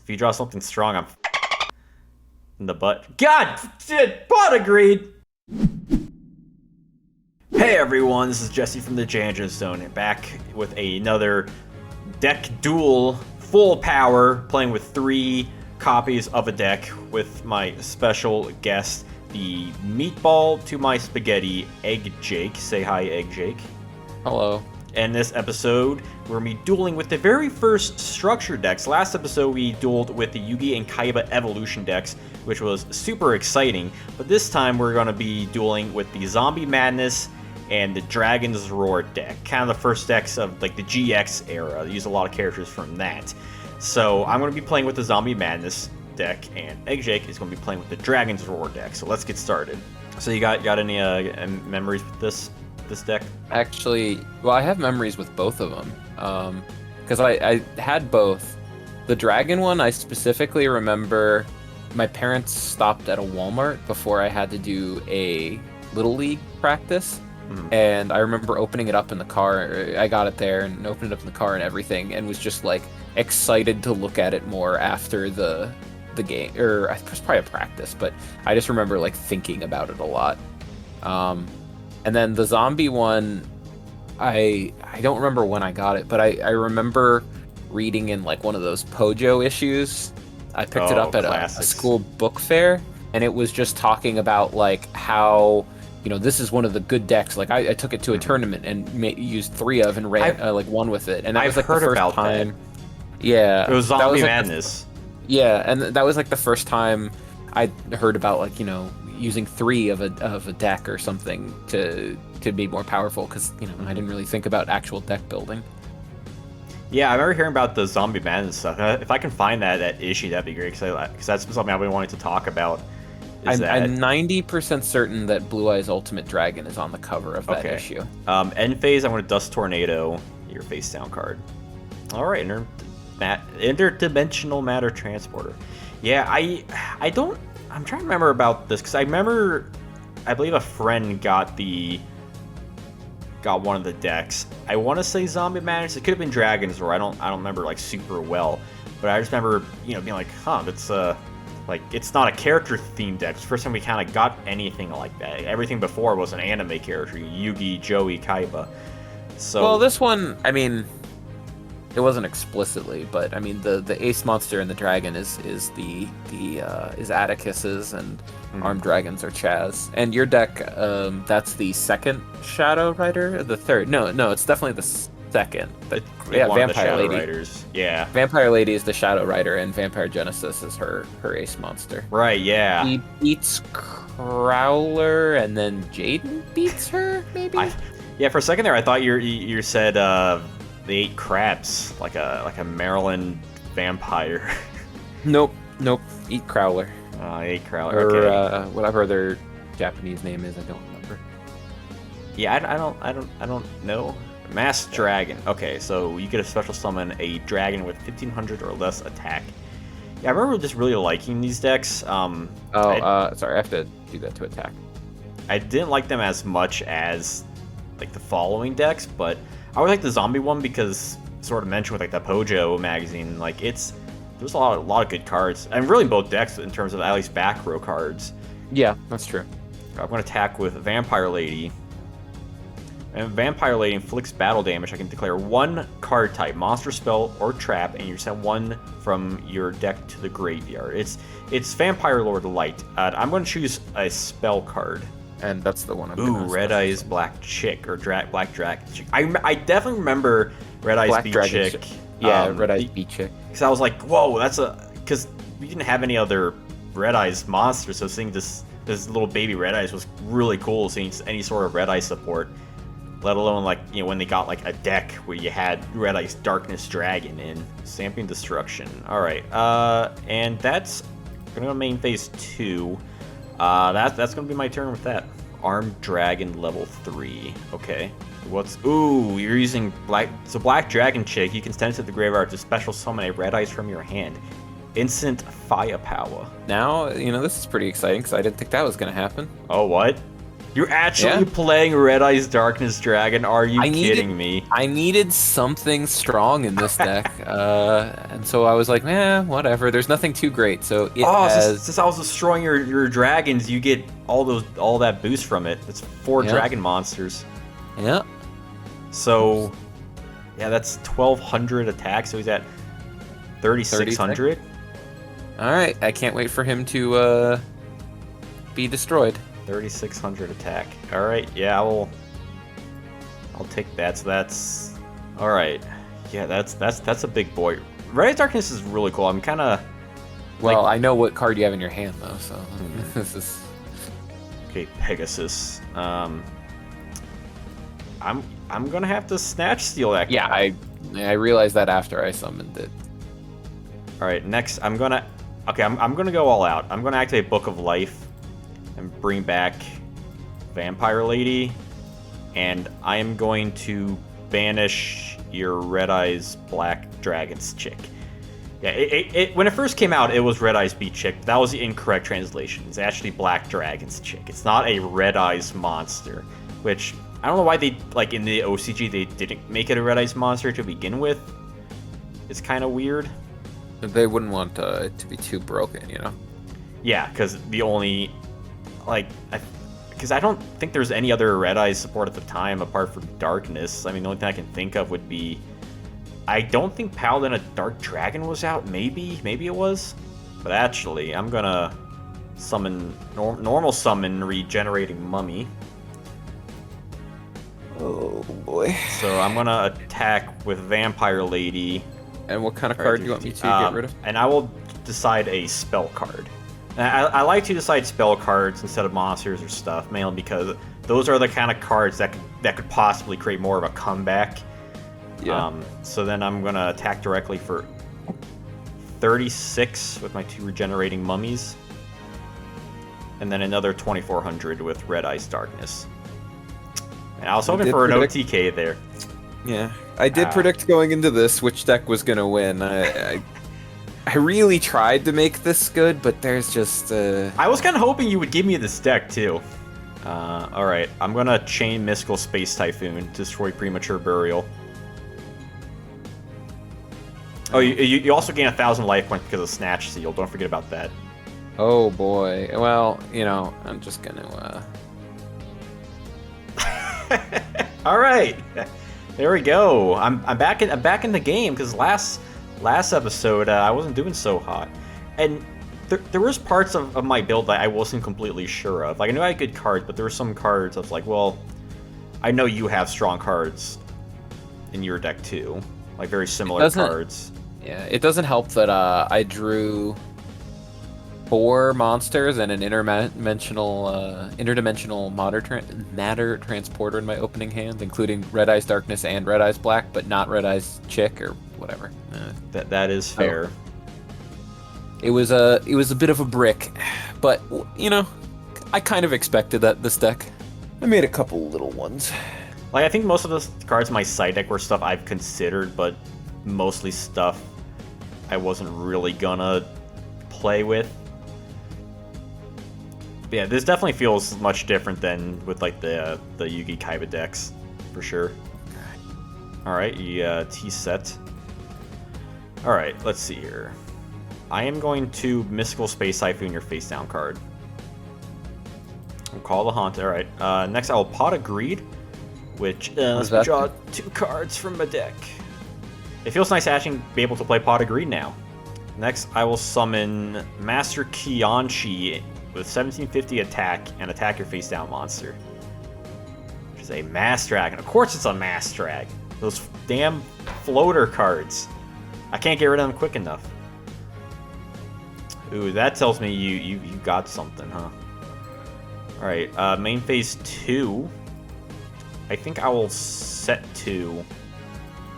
If you draw something strong, I'm in the butt. God, butt agreed. Hey everyone, this is Jesse from the Janjo Zone, back with another deck duel, full power, playing with 3 copies of a deck with my special guest, the meatball to my spaghetti, Egg Jake. Say hi, Egg Jake. Hello. In this episode, we're going to be dueling with the very first structure decks. Last episode, we dueled with the Yugioh and Kaiba evolution decks, which was super exciting. But this time, we're going to be dueling with the Zombie Madness and the Dragon's Roar deck. Kind of the first decks of like the GX era. They use a lot of characters from that. So I'm going to be playing with the Zombie Madness deck, and Egg Jake is going to be playing with the Dragon's Roar deck. So let's get started. So you got any memories with this deck? Actually, well, I have memories with both of them. Because I had both. The dragon one, I specifically remember my parents stopped at a Walmart before I had to do a Little League practice. And I remember opening it up in the car. I got it there and opened it up in the car and everything, and was just like excited to look at it more after the game, or it was probably a practice, but I just remember like thinking about it a lot. And then the zombie one, I don't remember when I got it, but I remember reading in like one of those Pojo issues. I picked it up at a school book fair, and it was just talking about like how, you know, this is one of the good decks. Like I took it to a tournament and used 3 of and ran like won with it, and that was like the first time. That. Yeah, it was Zombie like Madness. Yeah, and that was like the first time I heard about, like, you know, using 3 of a deck or something to be more powerful, because, you know, I didn't really think about actual deck building. Yeah, I remember hearing about the Zombie Madness stuff. If I can find that issue, that'd be great, because that's something I've been wanting to talk about. I'm 90% certain that Blue Eyes Ultimate Dragon is on the cover of that issue. End phase, I'm going to Dust Tornado your face down card. All right, Interdimensional Matter Transporter. Yeah, I'm trying to remember about this, because I believe a friend got one of the decks. I want to say Zombie Madness. It could have been Dragon's Roar. I don't remember like super well, but I just remember, you know, being like, that's like, it's not a character themed deck. It's the first time we kind of got anything like that. Everything before was an anime character, Yugi, Joey, Kaiba. So, well, this one, I mean, it wasn't explicitly, but I mean, the ace monster in the dragon is Atticus's, and armed dragons are Chaz. And your deck, that's the second Shadow Rider, the third? No, it's definitely the second. Vampire Lady. Riders. Yeah. Vampire Lady is the Shadow Rider, and Vampire Genesis is her ace monster. Right. Yeah. He beats Crowler, and then Jaden beats her. Maybe. Yeah. For a second there, I thought you said they ate crabs, like a Maryland vampire. Nope. Eat Crowler. Ate Crowler. Or okay. Whatever their Japanese name is, I don't remember. Yeah, I don't know. Masked Dragon. Okay, so you get a special summon a dragon with 1500 or less attack. Yeah, I remember just really liking these decks. Sorry, I have to do that to attack. I didn't like them as much as like the following decks, but I would like the zombie one because, sort of mentioned with like the Pojo magazine, like there's a lot of good cards, and really both decks in terms of at least back row cards. Yeah, that's true. I'm going to attack with Vampire Lady. And Vampire Lady inflicts battle damage. I can declare 1 card type, monster, spell, or trap, and you send 1 from your deck to the graveyard. It's Vampire Lord Light. I'm going to choose a spell card. And that's the one I'm Ooh, Red Eyes Black Chick, or Black Dragon Chick. I definitely remember Red Eyes Bee Chick. Yeah, Red Eyes Bee Chick. Because I was like, whoa, because we didn't have any other Red Eyes monsters, so seeing this little baby Red Eyes was really cool, seeing any sort of Red Eyes support. Let alone, like, you know, when they got like a deck where you had Red Eyes Darkness Dragon in Stamping Destruction. All right, and that's gonna go to main phase 2. That's gonna be my turn with that. Armed Dragon level 3. Okay. Ooh, you're using Black Dragon Chick. You can send it to the graveyard to special summon a Red Eyes from your hand. Instant firepower. Now, you know, this is pretty exciting because I didn't think that was gonna happen. Oh, what? You're actually playing Red Eyes Darkness Dragon? Are you kidding me? I needed something strong in this deck, and so I was like, whatever. There's nothing too great, so it has. Since I was destroying your dragons, you get all that boost from it. It's 4 dragon monsters. Yeah. So, yeah, that's 1,200 attack. So he's at 3,600. All right, I can't wait for him to be destroyed. 3,600 attack. All right, yeah, I'll take that. So that's all right. Yeah, that's a big boy. Red Eyes Darkness is really cool. I'm kind of. Well, I know what card you have in your hand though, so this is. Okay, Pegasus. I'm gonna have to Snatch Steal that. Yeah, I realized that after I summoned it. All right, next I'm gonna go all out. I'm gonna activate Book of Life and bring back Vampire Lady, and I am going to banish your Red Eyes Black Dragons chick. Yeah, when it first came out, it was Red Eyes Beat chick. That was the incorrect translation. It's actually Black Dragons chick. It's not a Red Eyes monster, which I don't know why they, like in the OCG, they didn't make it a Red Eyes monster to begin with. It's kind of weird. They wouldn't want it to be too broken, you know? Yeah, because the only, because I don't think there's any other Red Eyes support at the time apart from Darkness. I mean, the only thing I can think of would be, I don't think Paladin of Dark Dragon was out. Maybe it was. But actually, I'm gonna summon, normal summon Regenerating Mummy. Oh boy. So I'm gonna attack with Vampire Lady. And what kind of card do you want me to get rid of? And I will decide a spell card. And I like to decide spell cards instead of monsters or stuff, mainly because those are the kind of cards that could possibly create more of a comeback. Yeah. So then I'm gonna attack directly for 36 with my 2 Regenerating Mummies, and then another 2,400 with Red Eyes Darkness. And I was hoping for an OTK there. Yeah, I did predict going into this which deck was gonna win. I really tried to make this good, but there's just. I was kind of hoping you would give me this deck too. All right, I'm gonna chain Mystical Space Typhoon, destroy Premature Burial. Oh, you also gain 1,000 life points because of Snatch Seal. Don't forget about that. Oh boy. Well, I'm just gonna. All right. There we go. I'm back in the game because last episode I wasn't doing so hot, and there was parts of my build that I wasn't completely sure of. Like I knew I had good cards, but there were some cards I was like, well, I know you have strong cards in your deck too, like very similar cards. Yeah, it doesn't help that I drew 4 monsters and an interdimensional matter transporter in my opening hand, including Red Eyes Darkness and Red Eyes Black, but not Red Eyes Chick or whatever. That is fair. It was a bit of a brick, but I kind of expected that this deck. I made a couple little ones. Like I think most of the cards in my side deck were stuff I've considered, but mostly stuff I wasn't really gonna play with. But yeah, this definitely feels much different than with like the Yugi Kaiba decks, for sure. Alright, T-set. Alright, let's see here. I am going to Mystical Space Typhoon your face down card. I'll call the Haunt. Alright, next I will Pot of Greed, which let's draw 2 cards from my deck. It feels nice actually be able to play Pot of Greed now. Next, I will summon Master Kianchi with 1750 attack and attack your face down monster. Which is a Mass Dragon. Of course it's a Mass Drag. Those damn floater cards. I can't get rid of them quick enough. Ooh, that tells me you got something, huh? Alright, main phase 2. I think I will set 2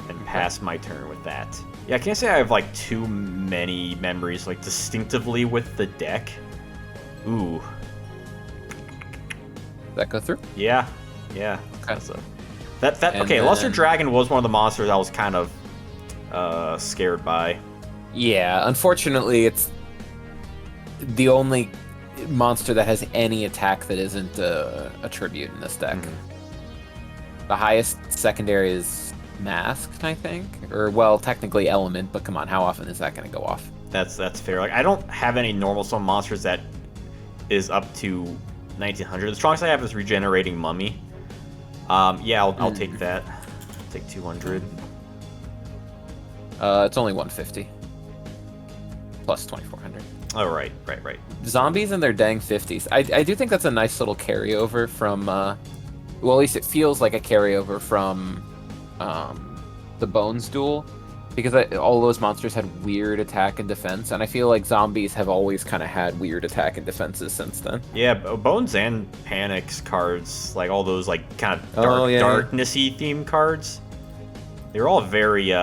and pass my turn with that. Yeah, I can't say I have like too many memories like distinctively with the deck. Ooh. That go through? Yeah. Okay. Okay, Luster Dragon was one of the monsters I was kind of scared by. Yeah, unfortunately, it's the only monster that has any attack that isn't a tribute in this deck. The highest secondary is Masked, I think, or well, technically Element, but come on, how often is that going to go off? That's fair. Like I don't have any normal summon monsters that is up to 1900. The strongest I have is Regenerating Mummy. Yeah, I'll take that. Take 200. It's only 150 plus 2400. Oh right. Zombies and their dang 50s. I do think that's a nice little carryover from, well, at least it feels like a carryover from the Bones Duel, because all those monsters had weird attack and defense, and I feel like zombies have always kind of had weird attack and defenses since then. Yeah, Bones and Panics cards, like all those like kind of darknessy themed cards, they're all very, you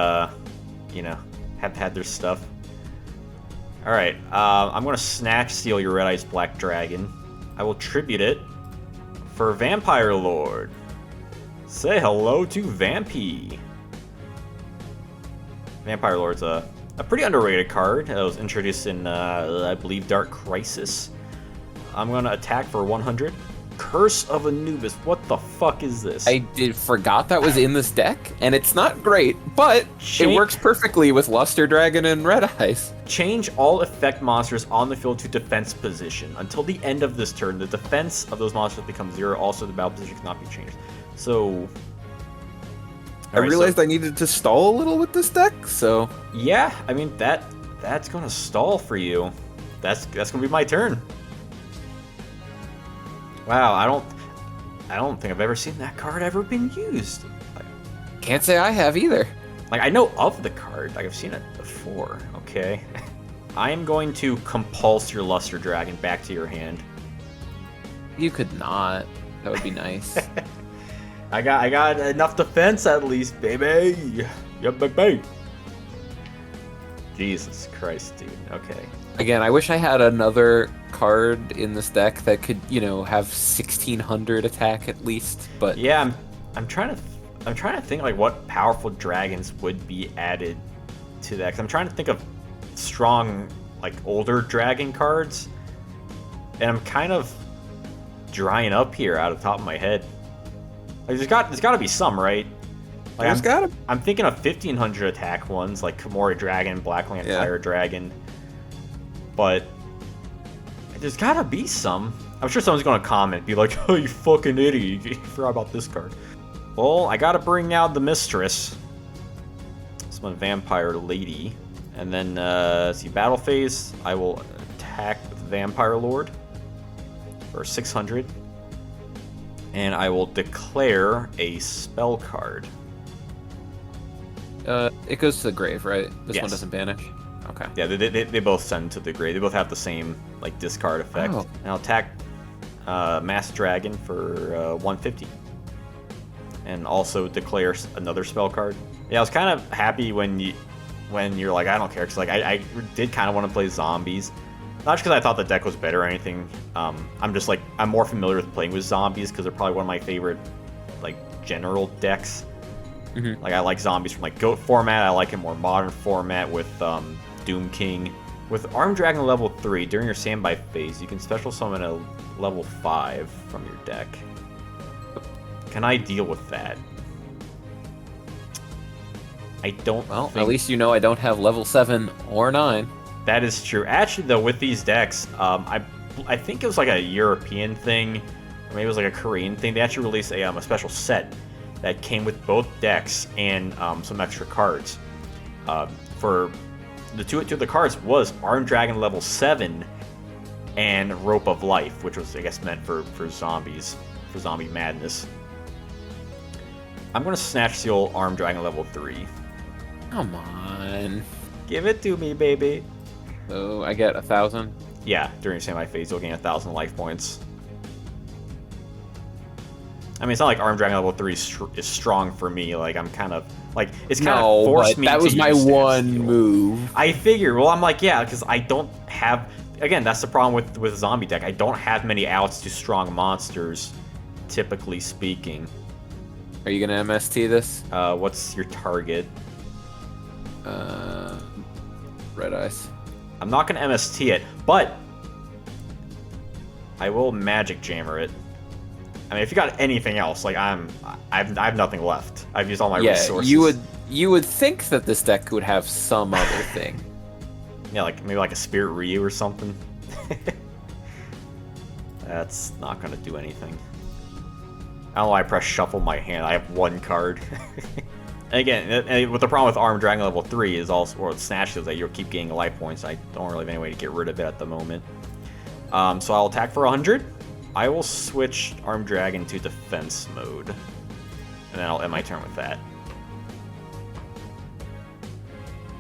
know, have had their stuff. All right, I'm gonna Snatch Steal your Red Ice Black Dragon. I will tribute it for Vampire Lord. Say hello to Vampy. Vampire Lord's a pretty underrated card. It was introduced in, I believe, Dark Crisis. I'm going to attack for 100. Curse of Anubis. What the fuck is this? I forgot that was in this deck, and it's not great, but it works perfectly with Luster Dragon and Red Eyes. Change all effect monsters on the field to defense position. Until the end of this turn, the defense of those monsters becomes 0. Also, the battle position cannot be changed. So... I realized I needed to stall a little with this deck, so... Yeah, I mean, that's gonna stall for you. That's gonna be my turn. Wow, I don't think I've ever seen that card ever been used. Can't say I have either. Like, I know of the card. Like, I've seen it before. Okay. I am going to compulse your Luster Dragon back to your hand. You could not. That would be nice. I got enough defense at least, baby. Yep, baby. Jesus Christ, dude. Okay. Again, I wish I had another card in this deck that could, you know, have 1600 attack at least. But yeah, I'm trying to think like what powerful dragons would be added to that. 'Cause I'm trying to think of strong like older dragon cards, and I'm kind of drying up here out of the top of my head. Like there's got to be some, right? Like I'm thinking of 1500 attack ones like Komori Dragon, Blackland Fire Dragon. But there's gotta be some. I'm sure someone's gonna comment, be like, "Oh, you fucking idiot! You forgot about this card." Well, I gotta bring out the Mistress. Summon Vampire Lady, and then see battle phase. I will attack with Vampire Lord for 600, and I will declare a spell card. It goes to the grave, right? This one Yes. doesn't banish. Okay. Yeah, they both send to the grave. They both have the same like discard effect. Oh. And I'll attack Masked Dragon for 150, and also declare another spell card. Yeah, I was kind of happy when you're like, I don't care, because like I did kind of want to play zombies, not just because I thought the deck was better or anything. I'm just like I'm more familiar with playing with zombies because they're probably one of my favorite like general decks. Mm-hmm. Like I like zombies from like GOAT format. I like a more modern format with Doom King. With Armed Dragon level 3, during your standby phase, you can special summon a level 5 from your deck. Can I deal with that? I don't. Well, think... at least you know I don't have level 7 or 9. That is true. Actually, though, with these decks, I think it was like a European thing, or maybe it was like a Korean thing. They actually released a special set that came with both decks and some extra cards. For the two of the cards was Armed Dragon level 7 and Rope of Life, which was, I guess, meant for zombies, for zombie madness. I'm going to Snatch Steal Armed Dragon level 3. Come on. Give it to me, baby. So I get 1,000. Yeah, during standby phase, you'll gain 1,000 life points. I mean, it's not like Armed Dragon level 3 is strong for me. Like, I'm kind of like it's kind of forced me. That was my one move. I figure. Well, I'm like, yeah, because I don't have. Again, that's the problem with zombie deck. I don't have many outs to strong monsters, typically speaking. Are you gonna MST this? What's your target? Red Eyes. I'm not gonna MST it, but I will magic jammer it. I mean, if you got anything else, like I have nothing left. I've used all my resources. You would think that this deck would have some other thing. Yeah, like maybe like a Spirit Ryu or something. That's not gonna do anything. I don't know why I press shuffle my hand. I have one card. And again, with the problem with Armed Dragon level 3 is also, or Snatch is that you'll keep gaining life points. I don't really have any way to get rid of it at the moment. So I'll attack for 100. I will switch Armed Dragon to defense mode. And then I'll end my turn with that.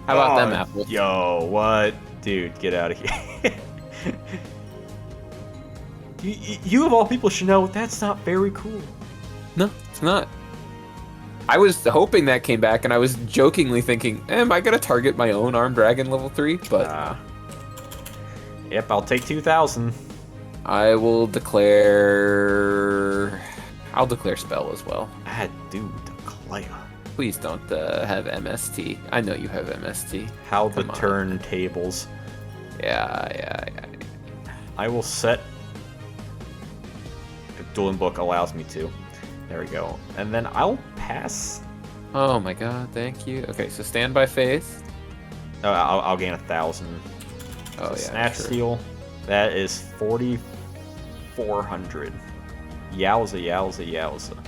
How about them apples? Yo, what? Dude, get out of here. You of all people should know that's not very cool. No, it's not. I was hoping that came back, and I was jokingly thinking, am I going to target my own Armed Dragon level 3? But yep, I'll take 2,000. I will declare... I'll declare spell as well. I do declare. Please don't have MST. I know you have MST. How the turntables. Yeah. I will set... If Dueling Book allows me to. There we go. And then I'll pass. Oh my god, thank you. Okay, so stand by faith. Oh, I'll gain 1,000. Oh, yeah. Snatch sure. Steal. That is 4,400. Yowza.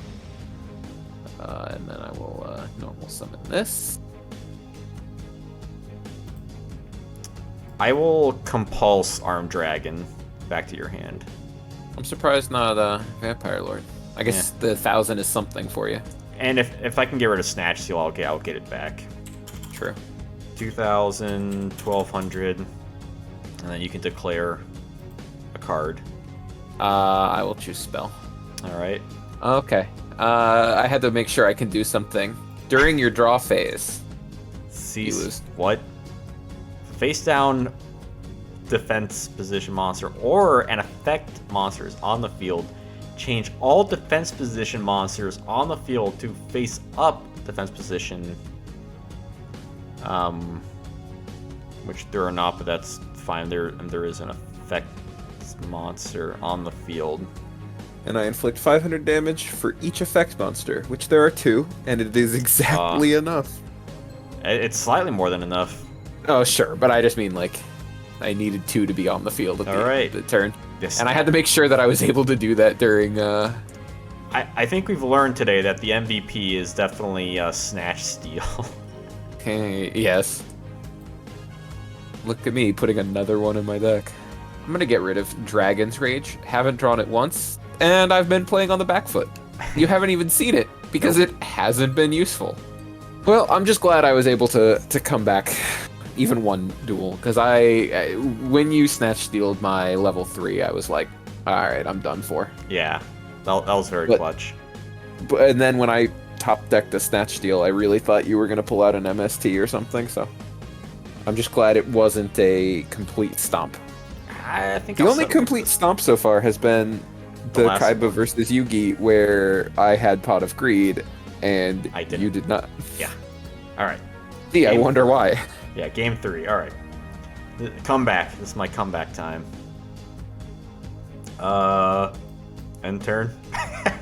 And then I will normal summon this. I will compulse Armed Dragon back to your hand. I'm surprised not Vampire Lord. I guess the 1,000 is something for you. And if I can get rid of Snatch Steal, I'll get it back. True. 2,000, 1,200, and then you can declare a card. I will choose spell. All right. Okay. I had to make sure I can do something during your draw phase. Cease. What? Face down defense position monster or an effect monster is on the field. Change all defense position monsters on the field to face up defense position. Which there are not, but that's fine. There is an effect monster on the field. And I inflict 500 damage for each effect monster, which there are 2, and it is exactly enough. It's slightly more than enough. Oh, sure, but I just mean, like, I needed 2 to be on the field at the turn. And I had to make sure that I was able to do that during... I think we've learned today that the MVP is definitely Snatch Steal. Okay, yes. Look at me putting another one in my deck. I'm gonna get rid of Dragon's Rage. Haven't drawn it once, and I've been playing on the back foot. You haven't even seen it, because it hasn't been useful. Well, I'm just glad I was able to come back even one duel, because when you Snatch Stealed my level 3, I was like, alright, I'm done for. Yeah, that was very clutch. And then when I top decked the Snatch Steal, I really thought you were going to pull out an MST or something, so I'm just glad it wasn't a complete stomp. I think the only complete stomp so far has been the Kaiba versus Yugi, where I had Pot of Greed, and you did not. Yeah. Alright. See, I wonder why. Yeah, game 3. Alright. Comeback. This is my comeback time. End turn.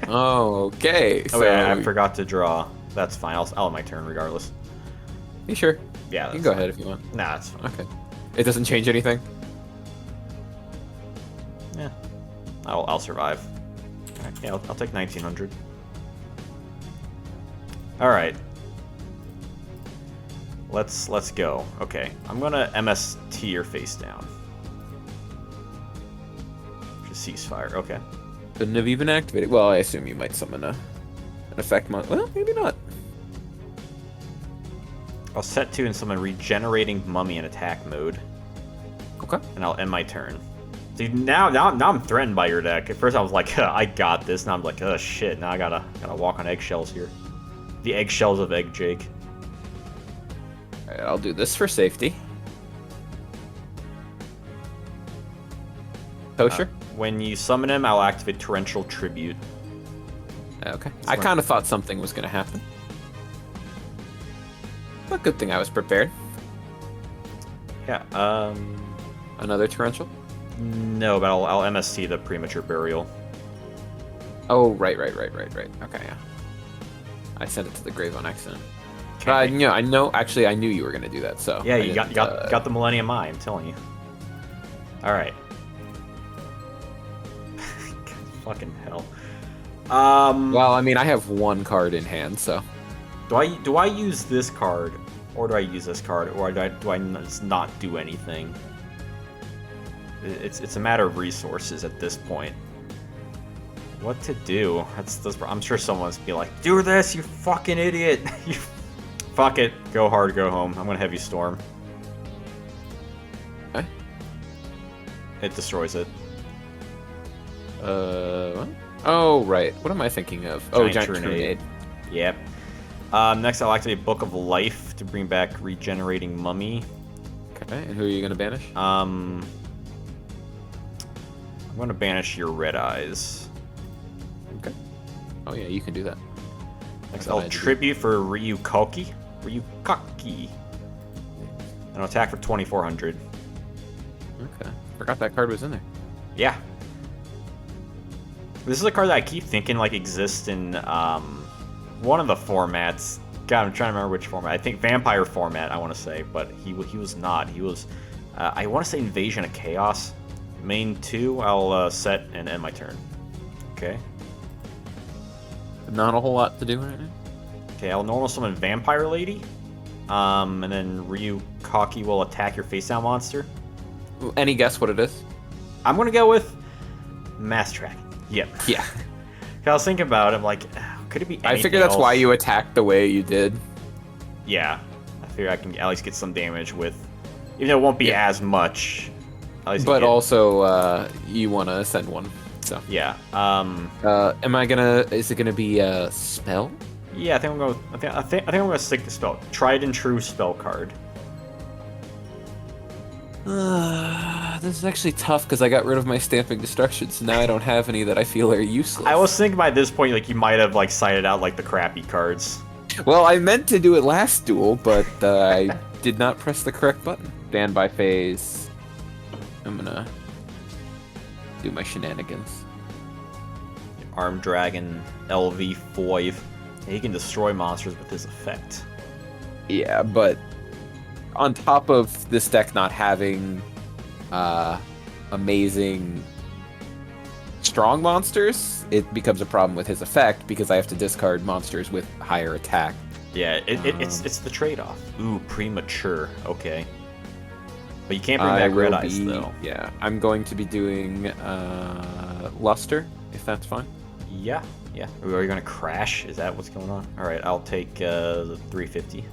Okay. So... Oh, wait, I forgot to draw. That's fine. I'll end my turn regardless. You sure? Yeah. You can go ahead if you want. Nah, that's fine. Okay. It doesn't change anything? Yeah. I'll survive. Right, yeah, I'll take 1,900. Alright. Let's go. Okay. I'm gonna MST your face down. Just ceasefire. Okay. Couldn't have even activated. Well, I assume you might summon an effect monster. Well, maybe not. I'll set 2 and summon Regenerating Mummy in attack mode. Okay. And I'll end my turn. See, now I'm threatened by your deck. At first I was like, I got this. Now I'm like, oh shit, now I gotta walk on eggshells here. The eggshells of Egg Jake. Alright, I'll do this for safety. Kosher? When you summon him, I'll activate Torrential Tribute. Okay. I kind of thought something was going to happen. But good thing I was prepared. Yeah, Another torrential? No, but I'll MST the Premature Burial. Oh, right. Okay, yeah. I sent it to the grave on accident. Okay. Yeah, I know. Actually, I knew you were gonna do that. So Yeah, I you didn't, got the Millennium Eye, I'm telling you. Alright. Fucking hell. Well, I mean, I have one card in hand, so. Do I use this card, or do I use this card, or do I just not do anything? It's a matter of resources at this point. What to do? I'm sure someone's be like, do this, you fucking idiot! You fuck it, go hard, go home. I'm gonna Heavy Storm. Okay. It destroys it. What? Oh, right. What am I thinking of? Giant Grenade. Yep. Next, I'll activate Book of Life to bring back Regenerating Mummy. Okay, and who are you going to banish? I'm going to banish your Red Eyes. Okay. Oh, yeah, you can do that. Next, I'll Tribute for Ryukoki. And I'll attack for 2,400. Okay. Forgot that card was in there. Yeah. This is a card that I keep thinking like exists in one of the formats. God, I'm trying to remember which format. I think Vampire format, I want to say, but he was not. He was, I want to say Invasion of Chaos. Main 2, I'll set and end my turn. Okay. Not a whole lot to do right now. Okay, I'll normal summon Vampire Lady. And then Ryukoki will attack your face down monster. Any guess what it is? I'm going to go with Mass Track. Yep. Yeah. I was thinking about it, I'm like, could it be anything I figure that's else? why you attacked the way you did. Yeah. I figure I can at least get some damage with... Even though it won't be as much. But also, you want to send one, so... Yeah. Am I gonna... Is it gonna be a spell? Yeah, I think I'm going. I think I'm going to stick the spell. Tried and true spell card. This is actually tough because I got rid of my Stamping Destruction, so now I don't have any that I feel are useless. I was thinking by this point, like you might have like cited out like the crappy cards. Well, I meant to do it last duel, but I did not press the correct button. Standby phase. I'm gonna do my shenanigans. Armed Dragon, LV5. He can destroy monsters with his effect. Yeah, but on top of this deck not having amazing strong monsters, it becomes a problem with his effect because I have to discard monsters with higher attack. Yeah, it's the trade-off. Ooh, premature. Okay. But you can't bring back Red Eyes, though. Yeah, I'm going to be doing Luster, if that's fine. Yeah. Are you going to crash? Is that what's going on? All right, I'll take the 350.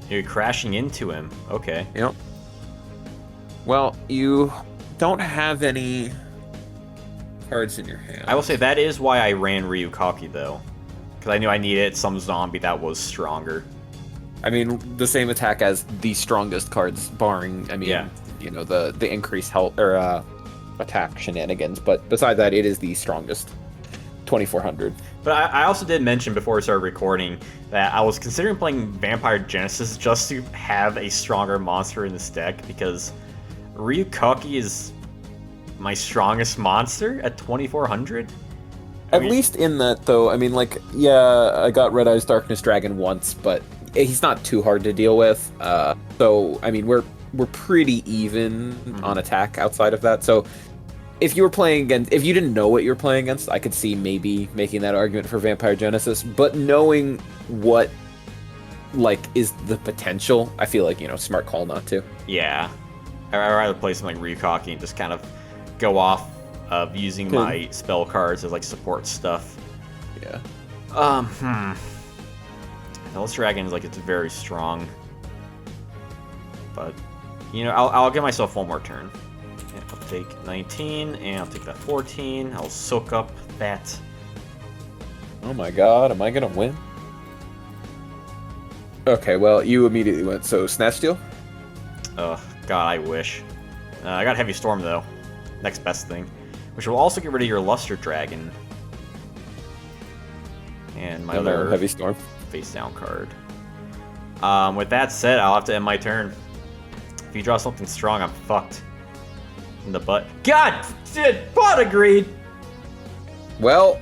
You're crashing into him. Okay. Yep. Well, you don't have any cards in your hand. I will say that is why I ran Ryukoki, though. Because I knew I needed some zombie that was stronger. I mean, the same attack as the strongest cards, barring, you know, the increased health or attack shenanigans. But besides that, it is the strongest. 2,400. But I also did mention before we started recording that I was considering playing Vampire Genesis just to have a stronger monster in this deck because Ryukoki is my strongest monster at 2,400. At least in that, though, I mean, like, yeah, I got Red Eyes Darkness Dragon once, but he's not too hard to deal with. So, I mean, we're pretty even on attack outside of that. So, if you were playing against, if you didn't know what you were playing against, I could see maybe making that argument for Vampire Genesis. But knowing what, like, is the potential, I feel like, you know, smart call not to. Yeah. I'd rather play something like Ryukoki and just kind of go off of using my spell cards as, like, support stuff. Yeah. Hellish Dragon is, like, it's very strong. But, you know, I'll give myself one more turn. I'll take 19, and I'll take that 14. I'll soak up that. Oh my god, am I gonna win? Okay, well, you immediately went, so Snatch Steal? Ugh, God, I wish. I got Heavy Storm, though. Next best thing. Which will also get rid of your Luster Dragon. And my other Heavy Storm face down card. With that said, I'll have to end my turn. If you draw something strong, I'm fucked. In the butt. God! Shit! Butt agreed! Well,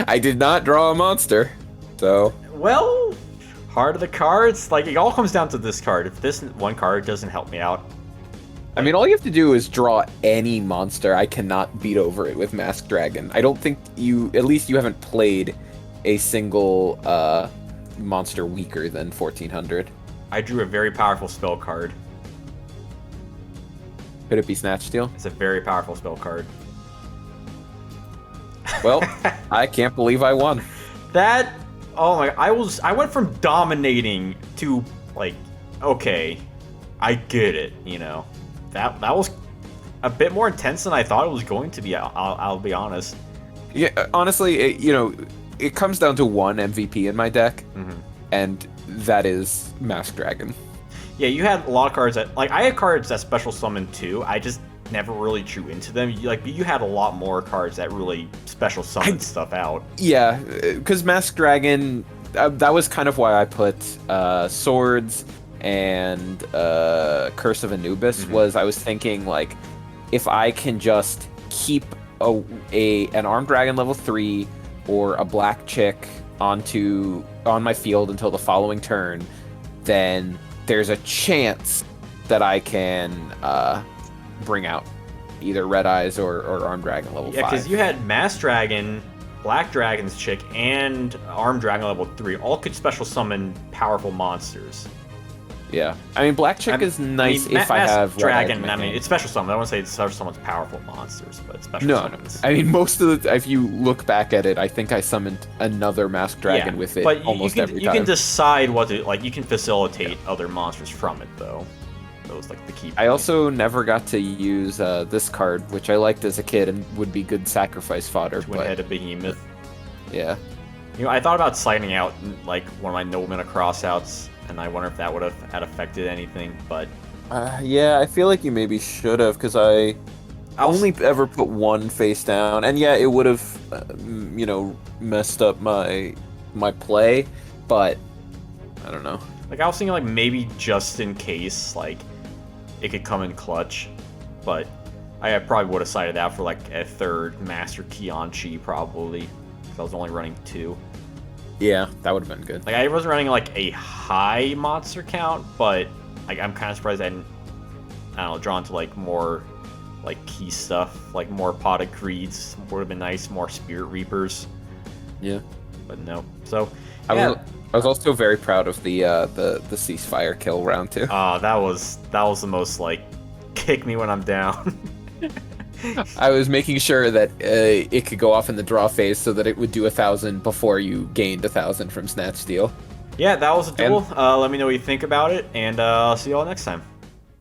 I did not draw a monster, so... Well, heart of the cards, like, it all comes down to this card. If this one card doesn't help me out... I mean, all you have to do is draw any monster. I cannot beat over it with Masked Dragon. I don't think you... At least you haven't played a single monster weaker than 1400. I drew a very powerful spell card. Could it be Snatch Steal? It's a very powerful spell card. Well, I can't believe I won. That... Oh my... I went from dominating to, like, okay, I get it, you know. That was a bit more intense than I thought it was going to be, I'll be honest. Yeah, honestly, it comes down to one MVP in my deck, and that is Masked Dragon. Yeah, you had a lot of cards that... Like, I had cards that special summon too. I just never really drew into them. You had a lot more cards that really special summon stuff out. Yeah, because Masked Dragon, that was kind of why I put Swords and Curse of Anubis, was I was thinking, like, if I can just keep an Armed Dragon level 3 or a Black Chick on my field until the following turn, then there's a chance that I can bring out either Red Eyes or Armed Dragon level 5. Yeah, because you had Masked Dragon, Black Dragon's Chick, and Armed Dragon level 3 all could special summon powerful monsters. Yeah, I mean, Black Chick is nice if I have Dragon. I mean, it's special summon. I don't want to say it's special summons powerful monsters, but it's special summons. I mean, most of the, if you look back at it, I think I summoned another Masked Dragon with it almost every time. You can decide what to, like, you can facilitate other monsters from it, though. That was, like, the key point. I also never got to use this card, which I liked as a kid and would be good sacrifice fodder. Twin-headed Behemoth. Yeah. You know, I thought about signing out, like, one of my Noblemina crossouts, and I wonder if that would have had affected anything, but... yeah, I feel like you maybe should have, because I only ever put one face down, and yeah, it would have, you know, messed up my play, but I don't know. Like, I was thinking, like, maybe just in case, like, it could come in clutch, but I probably would have sided out for, like, a third Master Kianchi, probably, because I was only running 2. Yeah, that would have been good. Like, I wasn't running, like, a high monster count, but, like, I'm kind of surprised I didn't, I don't know, drawn to, like, more, like, key stuff. Like, more Potted Creeds would have been nice, more Spirit Reapers. Yeah. But no. So, yeah. I was also very proud of the ceasefire kill round 2. That was the most, like, kick me when I'm down. I was making sure that it could go off in the draw phase so that it would do 1,000 before you gained 1,000 from Snatch Steal. Yeah, that was a duel. Let me know what you think about it, and I'll see you all next time.